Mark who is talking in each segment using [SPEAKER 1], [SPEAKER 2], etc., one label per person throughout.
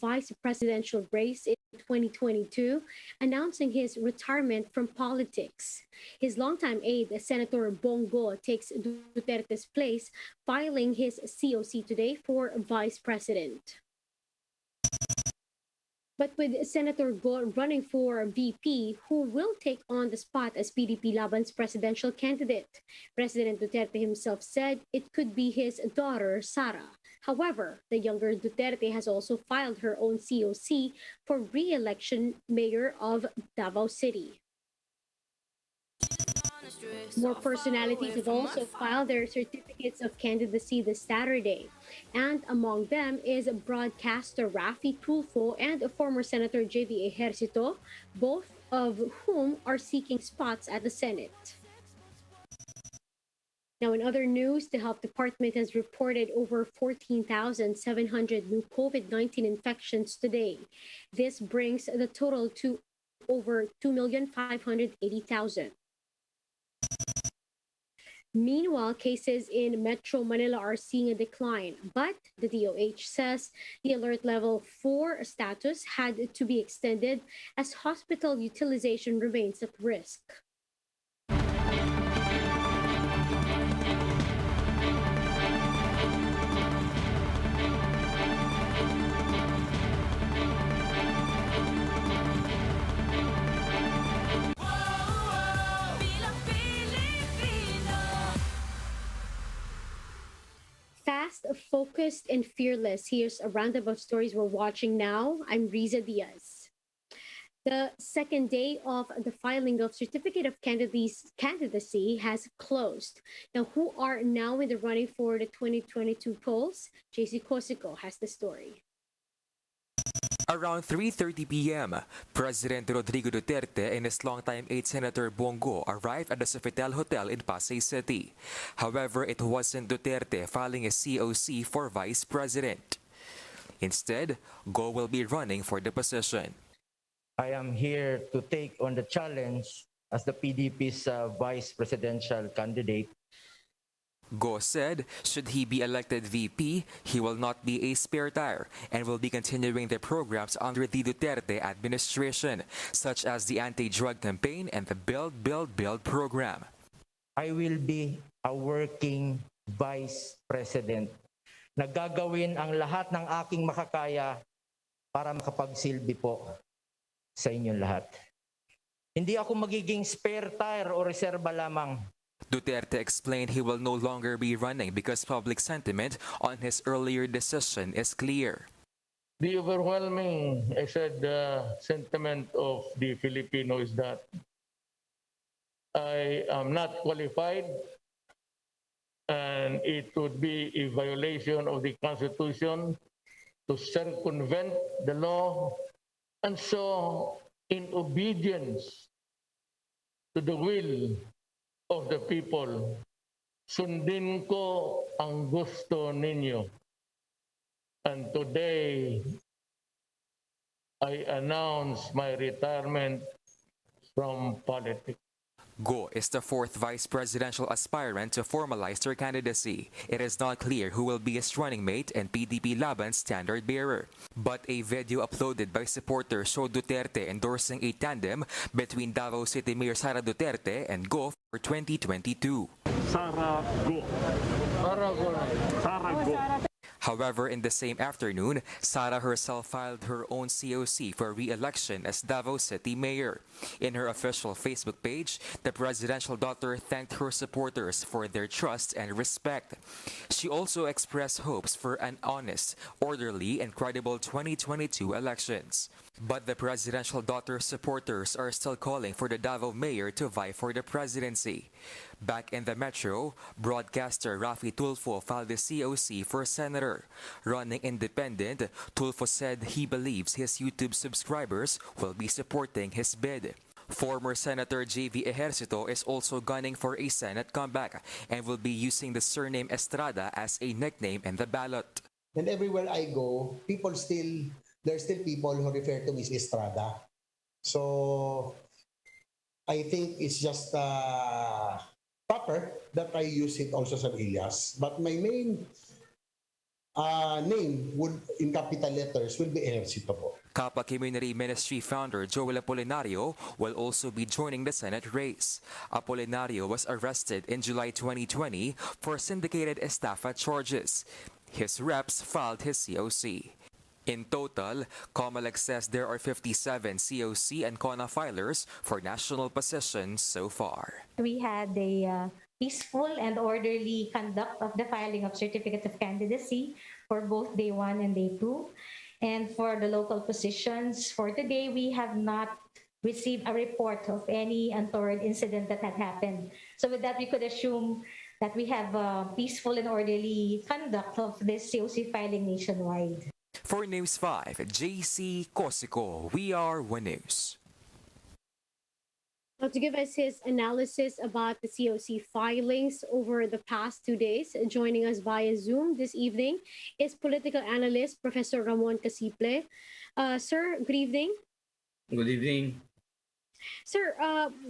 [SPEAKER 1] vice presidential race in 2022, announcing his retirement from politics. His longtime aide, Senator Bongo, takes Duterte's place, filing his COC today for vice president. But with Senator Go running for VP, who will take on the spot as PDP Laban's presidential candidate? President Duterte himself said it could be his daughter, Sara. However, the younger Duterte has also filed her own COC for re-election mayor of Davao City. More personalities have also filed their certificates of candidacy this Saturday. And among them is broadcaster Rafi Tulfo and former Senator JV Ejercito, both of whom are seeking spots at the Senate. Now, in other news, the health department has reported over 14,700 new COVID-19 infections today. This brings the total to over 2,580,000. Meanwhile, cases in Metro Manila are seeing a decline, but the DOH says the alert level 4 status had to be extended as hospital utilization remains at risk. Fast, focused, and fearless. Here's a roundup of stories we're watching now. I'm Riza Diaz. The second day of the filing of Certificate of Candidacy has closed. Now, who are now in the running for the 2022 polls? JC Cosico has the story.
[SPEAKER 2] Around 3:30 p.m., President Rodrigo Duterte and his longtime aide Senator Bongo arrived at the Sofitel Hotel in Pasay City. However, it wasn't Duterte filing a COC for vice president. Instead, Go will be running for the position.
[SPEAKER 3] I am here to take on the challenge as the PDP's vice presidential candidate.
[SPEAKER 2] Go said, should he be elected VP, he will not be a spare tire and will be continuing the programs under the Duterte administration, such as the anti-drug campaign and the Build, Build, Build program.
[SPEAKER 3] I will be a working vice president na gagawin ang lahat ng aking makakaya para makapagsilbi po sa inyong lahat. Hindi ako magiging spare tire o reserba lamang.
[SPEAKER 2] Duterte explained he will no longer be running because public sentiment on his earlier decision is clear.
[SPEAKER 4] The overwhelming, sentiment of the Filipino is that I am not qualified and it would be a violation of the Constitution to circumvent the law, and so in obedience to the will of the people, sundin ko ang gusto ninyo. And today, I announce my retirement from politics.
[SPEAKER 2] Go is the fourth vice presidential aspirant to formalize their candidacy. It is not clear who will be his running mate and PDP Laban's standard bearer. But a video uploaded by supporters showed Duterte endorsing a tandem between Davao City Mayor Sara Duterte and Go for 2022.
[SPEAKER 4] Sara Go. Sara Go. Sara Go.
[SPEAKER 2] However, in the same afternoon, Sara herself filed her own COC for re-election as Davao City Mayor. In her official Facebook page, the presidential daughter thanked her supporters for their trust and respect. She also expressed hopes for an honest, orderly, and credible 2022 elections. But the presidential daughter's supporters are still calling for the Davao Mayor to vie for the presidency. Back in the metro, broadcaster Rafi Tulfo filed a COC for senator. Running independent, Tulfo said he believes his YouTube subscribers will be supporting his bid. Former Senator JV Ejercito is also gunning for a Senate comeback and will be using the surname Estrada as a nickname in the ballot.
[SPEAKER 5] And everywhere I go, there's still people who refer to me as Estrada. So I think it's just proper that I use it also as alias. But my main name would in capital letters will be Ejercito po.
[SPEAKER 2] Kappa Community Ministry founder Joel Apolinario will also be joining the Senate race. Apolinario was arrested in July 2020 for syndicated estafa charges. His reps filed his COC. In total, COMELEC says there are 57 COC and CONA filers for national positions so far.
[SPEAKER 6] We had a peaceful and orderly conduct of the filing of certificates of candidacy for both day 1 and day 2. And for the local positions, for today, we have not received a report of any untoward incident that had happened. So with that, we could assume that we have a peaceful and orderly conduct of this COC filing nationwide.
[SPEAKER 2] For News 5, JC Cosico, we are One News.
[SPEAKER 1] Now, to give us his analysis about the COC filings over the past 2 days, joining us via Zoom this evening is political analyst Professor Ramon Casiple. Sir, good evening.
[SPEAKER 4] Good evening.
[SPEAKER 1] Sir,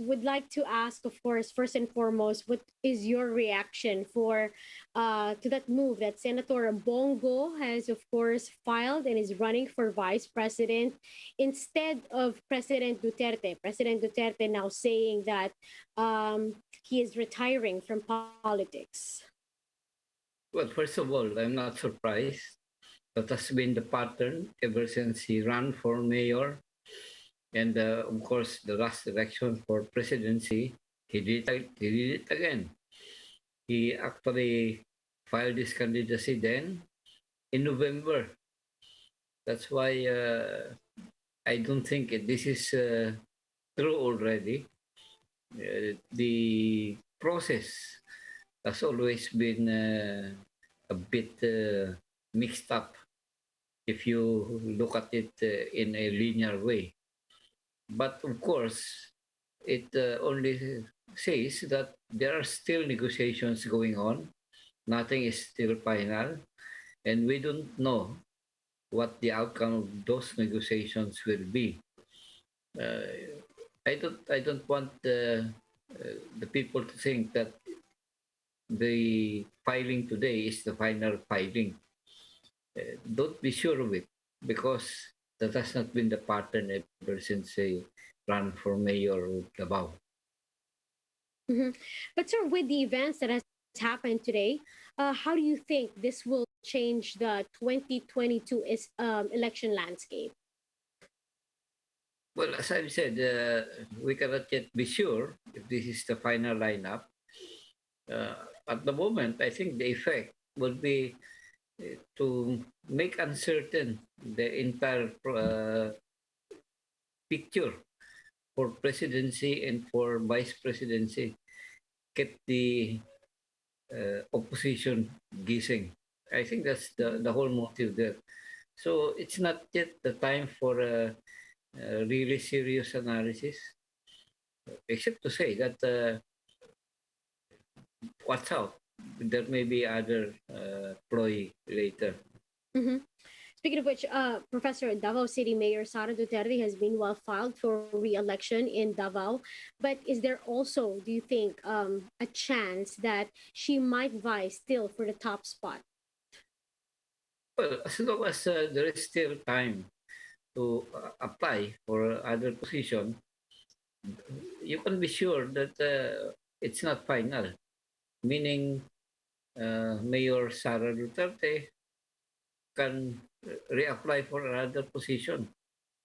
[SPEAKER 1] would like to ask, of course, first and foremost, what is your reaction to that move that Senator Bongo has, of course, filed and is running for vice president instead of President Duterte? President Duterte now saying that he is retiring from politics.
[SPEAKER 4] Well, first of all, I'm not surprised. That has been the pattern ever since he ran for mayor. And of course, the last election for presidency, he did it again. He actually filed his candidacy then in November. That's why I don't think this is true already. The process has always been a bit mixed up if you look at it in a linear way. But of course, it only says that there are still negotiations going on. Nothing is still final. And we don't know what the outcome of those negotiations will be. I don't want the people to think that the filing today is the final filing. Don't be sure of it, because that has not been the pattern ever since I ran for mayor of Davao.
[SPEAKER 1] Mhm. But sir, with the events that has happened today, how do you think this will change the 2022 election landscape?
[SPEAKER 4] Well, as I've said, we cannot yet be sure if this is the final lineup. At the moment, I think the effect would be to make uncertain the entire picture for presidency and for vice presidency, kept the opposition guessing. I think that's the whole motive there. So it's not yet the time for a really serious analysis, except to say that watch out. There may be other ploy later.
[SPEAKER 1] Mhm. Speaking of which, Professor, Davao City Mayor Sara Duterte has been well filed for re-election in Davao. But is there also, do you think, a chance that she might vie still for the top spot?
[SPEAKER 4] Well, as long as there is still time to apply for other position, you can be sure that it's not final. Meaning, Mayor Sara Duterte can reapply for another position.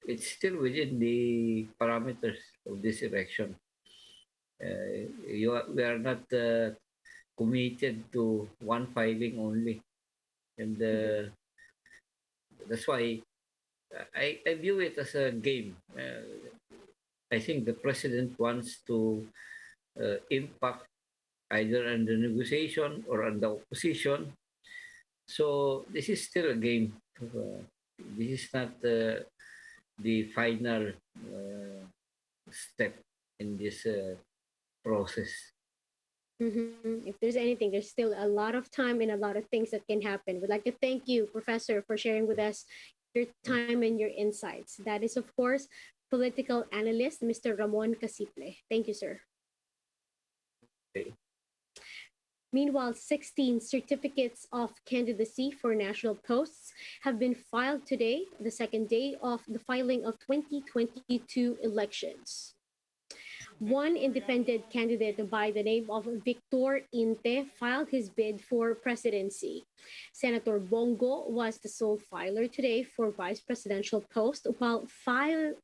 [SPEAKER 4] It's still within the parameters of this election. We are not committed to one filing only. And that's why I view it as a game. I think the president wants to impact either on the negotiation or on the opposition. So this is still a game. This is not the final step in this process.
[SPEAKER 1] If there's anything, there's still a lot of time and a lot of things that can happen. We'd like to thank you, Professor, for sharing with us your time and your insights. That is, of course, political analyst Mr. Ramon Casiple. Thank you, sir.
[SPEAKER 4] Okay.
[SPEAKER 1] Meanwhile, 16 certificates of candidacy for national posts have been filed today, the second day of the filing of 2022 elections. One independent candidate by the name of Victor Inte filed his bid for presidency. Senator Bongo was the sole filer today for vice presidential post, while five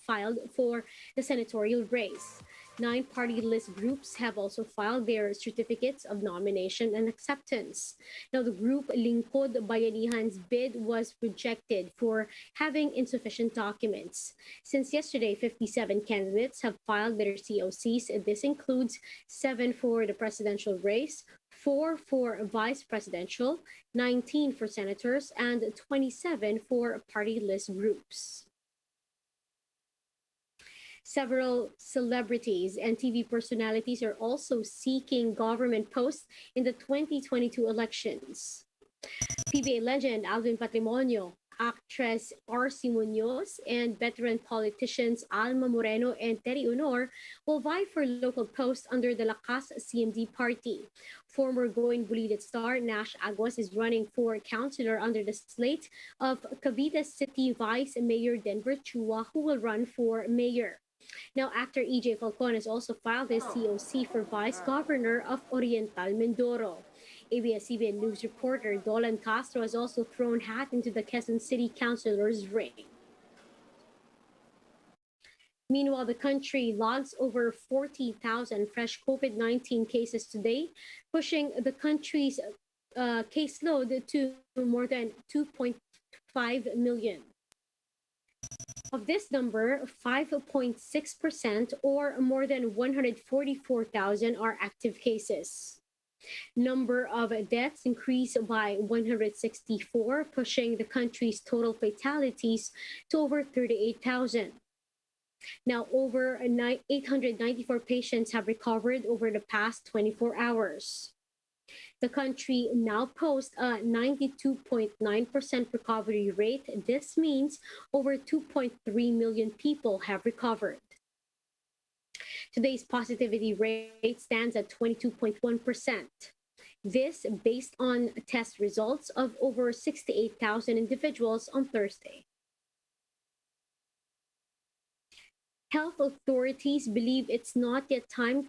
[SPEAKER 1] filed for the senatorial race. 9 party list groups have also filed their certificates of nomination and acceptance. Now, the group Lingkod Bayanihan's bid was rejected for having insufficient documents. Since yesterday, 57 candidates have filed their COCs. This includes 7 for the presidential race, 4 for vice presidential, 19 for senators, and 27 for party list groups. Several celebrities and TV personalities are also seeking government posts in the 2022 elections. PBA legend Alvin Patrimonio, actress R.C. Munoz, and veteran politicians Alma Moreno and Terry Honor will vie for local posts under the Lakas CMD party. Former Going Bulilit star Nash Aguas is running for councilor under the slate of Cavite City Vice Mayor Denver Chua, who will run for mayor. Now, actor EJ Falcon has also filed his COC for Vice Governor of Oriental Mindoro. ABS-CBN News reporter Dolan Castro has also thrown hat into the Quezon City Councilor's ring. Meanwhile, the country logs over 40,000 fresh COVID-19 cases today, pushing the country's caseload to more than 2.5 million. Of this number, 5.6% or more than 144,000 are active cases. Number of deaths increased by 164, pushing the country's total fatalities to over 38,000. Now, over 894 patients have recovered over the past 24 hours. The country now posts a 92.9% recovery rate. This means over 2.3 million people have recovered. Today's positivity rate stands at 22.1%. This based on test results of over 68,000 individuals on Thursday. Health authorities believe it's not yet time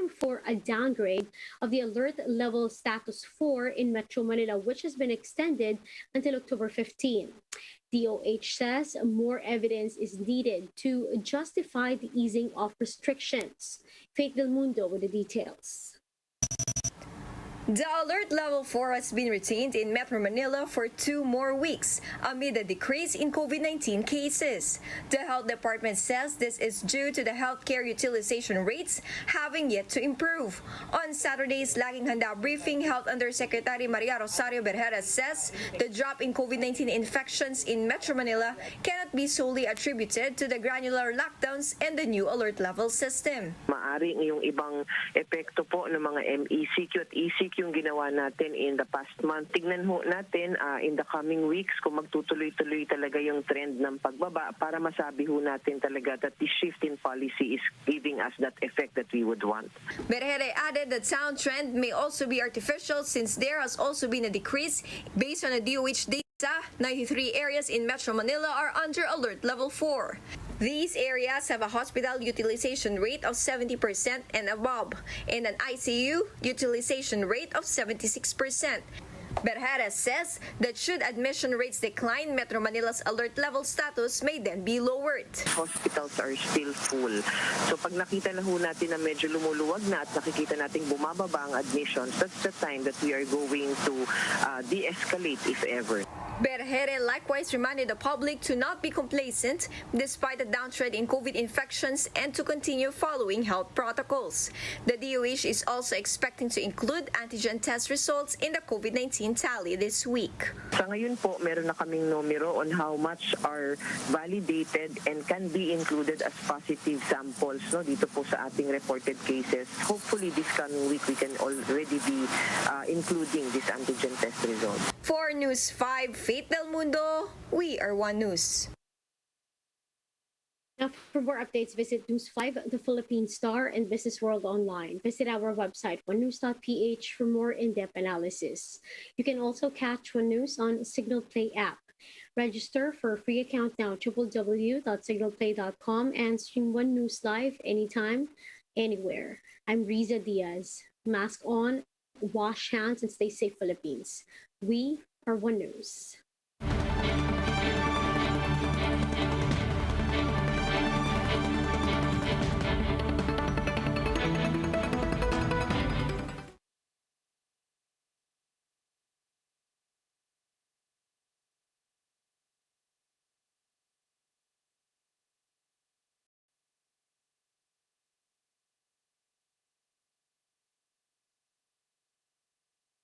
[SPEAKER 1] for a downgrade of the alert level status 4 in Metro Manila, which has been extended until October 15. DOH says more evidence is needed to justify the easing of restrictions. Faith Del Mundo with the details.
[SPEAKER 7] The alert level 4 has been retained in Metro Manila for 2 more weeks amid a decrease in COVID-19 cases. The Health Department says this is due to the healthcare utilization rates having yet to improve. On Saturday's Laging Handa briefing, Health Undersecretary Maria Rosario Berjera says the drop in COVID-19 infections in Metro Manila cannot be solely attributed to the granular lockdowns and the new alert level system.
[SPEAKER 8] Maaring yung ibang epekto po ng mga MECQ at ECQ yung ginawa natin in the past month. Tignan ho natin in the coming weeks kung magtutuloy-tuloy talaga yung trend ng pagbaba para masabi ho natin talaga that the shift in policy is giving us that effect that we would want.
[SPEAKER 7] Berjera added that sound trend may also be artificial since there has also been a decrease. Based on the DOH data, 93 areas in Metro Manila are under alert level 4. These areas have a hospital utilization rate of 70% and above, and an ICU utilization rate of 76%. Berjera says that should admission rates decline, Metro Manila's alert level status may then be lowered.
[SPEAKER 8] Hospitals are still full. So pag nakita na ho natin na medyo lumuluwag na at nakikita nating bumababa ang admissions, that's the time that we are going to de-escalate if ever.
[SPEAKER 7] Berjera likewise reminded the public to not be complacent despite the downtrend in COVID infections and to continue following health protocols. The DOH is also expecting to include antigen test results in the COVID-19 tally this week.
[SPEAKER 8] Sa ngayon po, meron na kaming numero on how much are validated and can be included as positive samples dito po sa ating reported cases. Hopefully this coming week we can already be including this antigen test results.
[SPEAKER 7] For News 5, Faith Del Mundo, we are One News.
[SPEAKER 1] Now, for more updates, visit News 5, the Philippine Star, and Business World Online. Visit our website, onenews.ph, for more in-depth analysis. You can also catch One News on Signal Play app. Register for a free account now, www.signalplay.com, and stream One News live anytime, anywhere. I'm Riza Diaz. Mask on, wash hands, and stay safe, Philippines. We are One News.